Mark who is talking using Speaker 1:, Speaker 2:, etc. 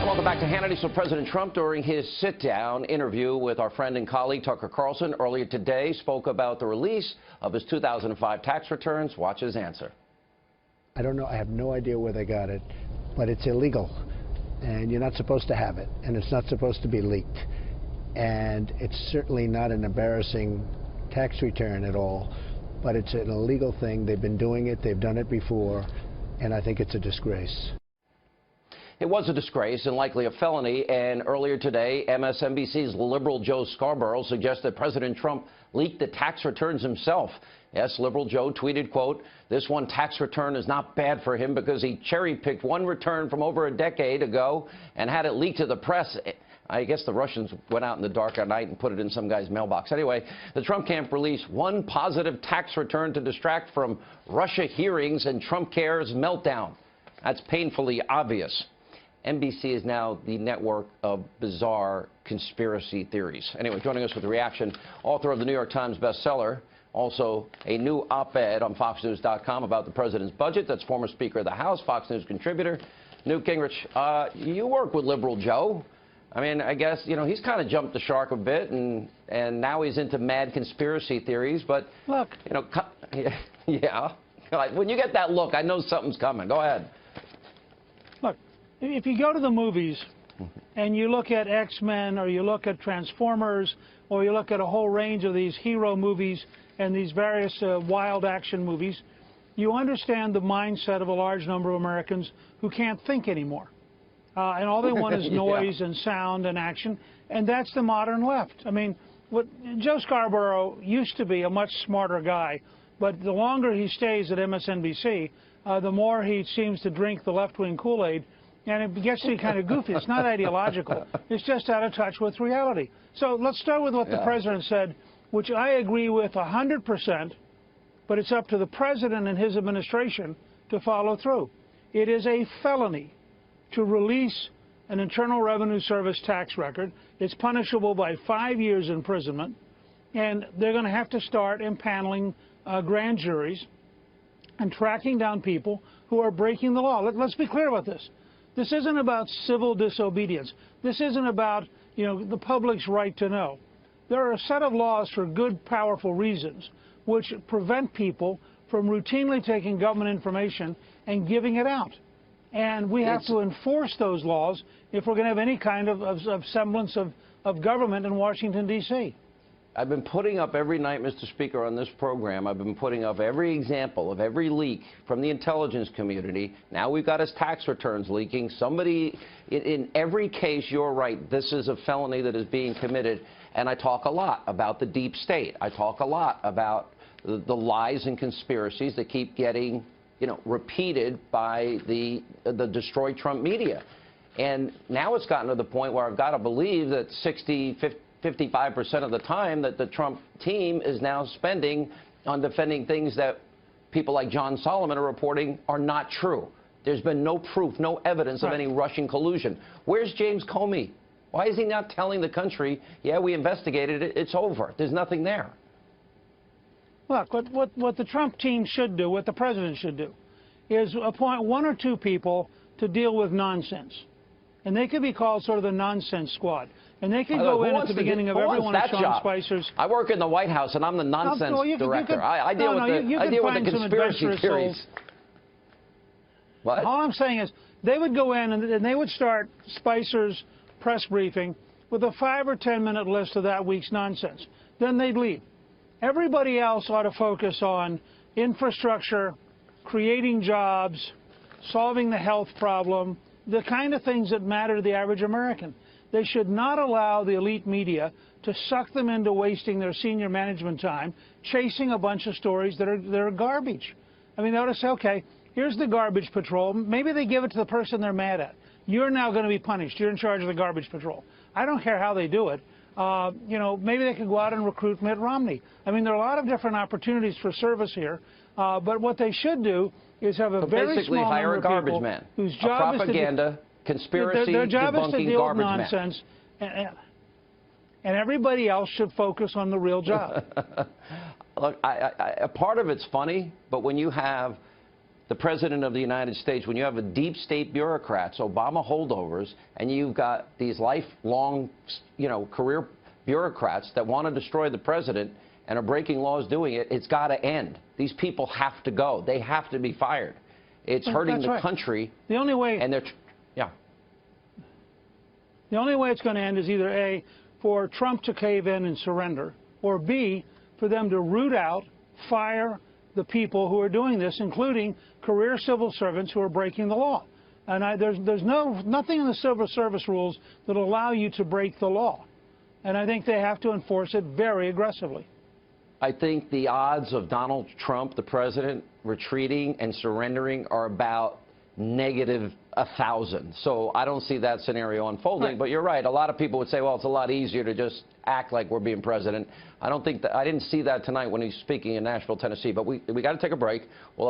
Speaker 1: Welcome back to Hannity. So President Trump, during his sit-down interview with our friend and colleague Tucker Carlson earlier today, spoke about the release of his 2005 tax returns. Watch his answer.
Speaker 2: I don't know. I have no idea where they got it, but it's illegal, and you're not supposed to have it, and it's not supposed to be leaked. And it's certainly not an embarrassing tax return at all, but it's an illegal thing. They've been doing it. They've done it before, and I think it's a disgrace.
Speaker 1: It was a disgrace and likely a felony, and earlier today, MSNBC's liberal Joe Scarborough suggested President Trump leaked the tax returns himself. Yes, liberal Joe tweeted, quote, "This one tax return is not bad for him because he cherry-picked one return from over a decade ago and had it leaked to the press." I guess the Russians went out in the dark at night and put it in some guy's mailbox. Anyway, the Trump camp released one positive tax return to distract from Russia hearings and Trump Care's meltdown. That's painfully obvious. NBC is now the network of bizarre conspiracy theories. Anyway, joining us with a reaction, author of the New York Times bestseller, also a new op-ed on FoxNews.com about the president's budget. That's former Speaker of the House, Fox News contributor, Newt Gingrich. You work with liberal Joe. I mean, I guess, you know, he's kind of jumped the shark a bit, and now he's into mad conspiracy theories. But,
Speaker 3: look,
Speaker 1: you know, yeah. When you get that look, I know something's coming. Go ahead.
Speaker 3: Look, if you go to the movies and you look at X-Men or you look at Transformers or you look at a whole range of these hero movies and these various wild action movies, you understand the mindset of a large number of Americans who can't think anymore. And all they want is noise and sound and action, and that's the modern left. I mean, Joe Scarborough used to be a much smarter guy, but the longer he stays at MSNBC, the more he seems to drink the left-wing Kool-Aid, and it gets to be kind of goofy. It's not ideological. It's just out of touch with reality. So let's start with what the president said, which I agree with 100%, but it's up to the president and his administration to follow through. It is a felony to release an Internal Revenue Service tax record. It's punishable by 5 years imprisonment, and they're going to have to start impaneling grand juries and tracking down people who are breaking the law. Let's be clear about this. This isn't about civil disobedience. This isn't about, you know, the public's right to know. There are a set of laws for good, powerful reasons which prevent people from routinely taking government information and giving it out. And we have to enforce those laws if we're going to have any kind of semblance of government in Washington, D.C.
Speaker 1: I've been putting up every night, Mr. Speaker, on this program. I've been putting up every example of every leak from the intelligence community. Now we've got his tax returns leaking. Somebody, in every case, you're right, this is a felony that is being committed. And I talk a lot about the deep state. I talk a lot about the lies and conspiracies that keep getting, you know, repeated by the destroy Trump media. And now it's gotten to the point where I've got to believe that 55% of the time that the Trump team is now spending on defending things that people like John Solomon are reporting are not true. There's been no proof, no evidence of any Russian collusion. Where's James Comey? Why is he not telling the country, yeah, we investigated it, it's over, there's nothing there?
Speaker 3: Look, what the Trump team should do, what the president should do, is appoint one or two people to deal with nonsense. And they could be called sort of the nonsense squad. And they could go in at the beginning of every one of Sean Spicer's.
Speaker 1: I work in the White House, and I'm the nonsense director. I deal with the conspiracy theories. What?
Speaker 3: All I'm saying is they would go in and they would start Spicer's press briefing with a 5 or 10 minute list of that week's nonsense. Then they'd leave. Everybody else ought to focus on infrastructure, creating jobs, solving the health problem, the kind of things that matter to the average American. They should not allow the elite media to suck them into wasting their senior management time chasing a bunch of stories that are garbage. I mean, they ought to say, okay, here's the garbage patrol. Maybe they give it to the person they're mad at. You're now going to be punished. You're in charge of the garbage patrol. I don't care how they do it. You know, maybe they could go out and recruit Mitt Romney. I mean, there are a lot of different opportunities for service here. But what they should do is have a very small number of people whose job
Speaker 1: is conspiracy,
Speaker 3: their job is to deal with
Speaker 1: nonsense,
Speaker 3: and everybody else should focus on the real job.
Speaker 1: Look, a part of it's funny, but when you have the President of the United States, when you have a deep state bureaucrats, Obama holdovers, and you've got these lifelong, career bureaucrats that want to destroy the president and are breaking laws doing it, it's got to end. These people have to go. They have to be fired. It's hurting the country.
Speaker 3: The only way.
Speaker 1: And
Speaker 3: the only way it's going to end is either A, for Trump to cave in and surrender, or B, for them to root out, fire the people who are doing this, including career civil servants who are breaking the law. And there's nothing in the civil service rules that will allow you to break the law. And I think they have to enforce it very aggressively.
Speaker 1: I think the odds of Donald Trump, the president, retreating and surrendering are about -1,000. So I don't see that scenario unfolding.
Speaker 3: Right.
Speaker 1: But you're right. A lot of people would say, well, it's a lot easier to just act like we're being president. I don't think that. I didn't see that tonight when he's speaking in Nashville, Tennessee. But we got to take a break. Well,